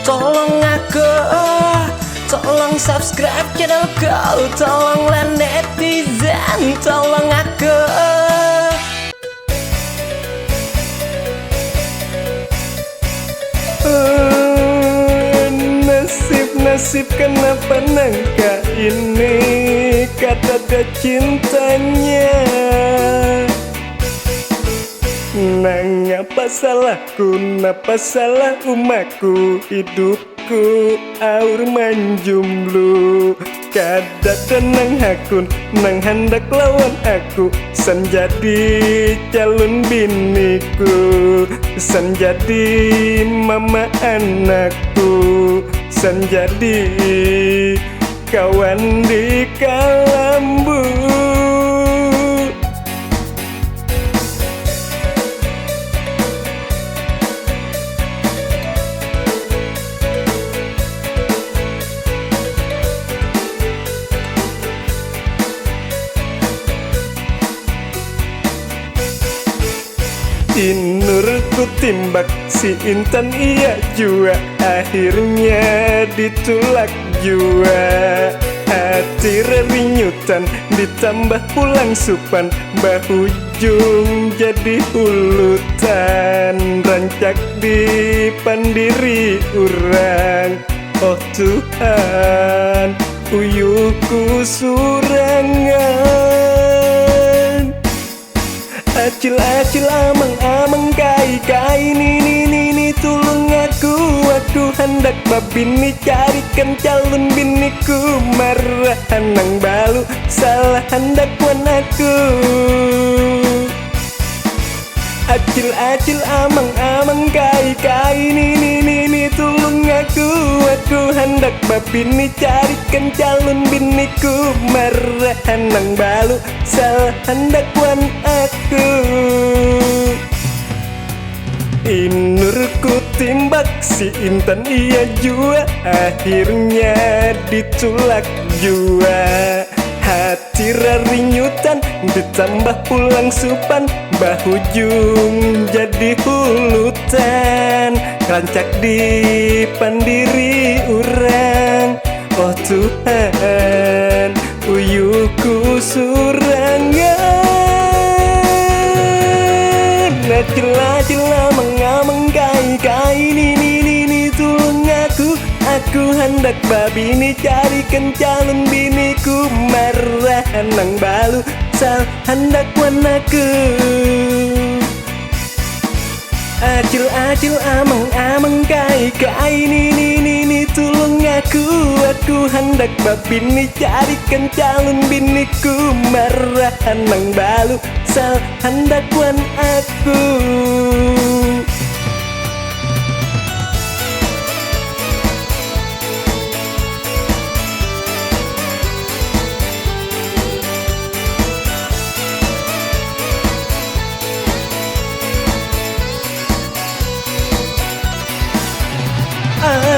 tolong aku, tolong subscribe channel kau, tolonglah netizen, tolong aku. Nasib kenapa nangka ini kata ada cintanya. Nang apa salahku, napa salah umaku, hidupku aur manjumlu. Kada tenang hakun, nang hendak lawan aku, san jadi calon biniku, san jadi mama anakku, san jadi kawan di kalambu. Inurku timbak si Intan iya jua, akhirnya ditulak jua. Hati rerinyutan ditambah pulang supan, bahujung jadi hulutan, rancak di pandiri urang. Oh Tuhan, uyuhku surangan. Acil amang kai ni tulung aku hendak babini carikan calon biniku, marahan nang balu salah hendak wan aku. Acil amang kai ni tulung aku hendak babini carikan calon biniku, marahan nang balu salah hendak wan aku. Inurku timbak si Intan iya jua, akhirnya ditulak jua. Hati rarinyutan ditambah pulang supan, bahujung jadi hulutan, rancak di pandiri urang. Oh Tuhan, uyuhku surangan. Acil amang kai ni tulung aku hendak babini carikan calon biniku, marahan nang balu sal hendak wan aku. Acil amang kai ni tulung aku hendak babini carikan calon biniku, marahan nang balu sal hendak wan aku.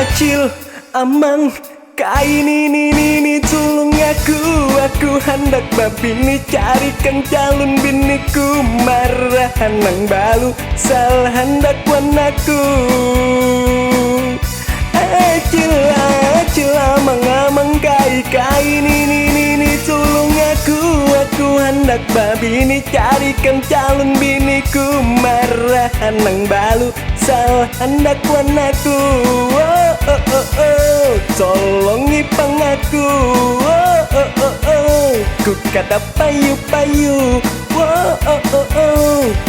Acil amang kai ni tulung aku hendak babini carikan calon biniku, marahan nang balu salah hendak wan aku. Acil amang kai ni tulung aku hendak babini carikan calon biniku, marahan nang balu salah hendak wan aku. Tolong ipang aku, ku kada payu,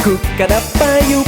ku kada payu.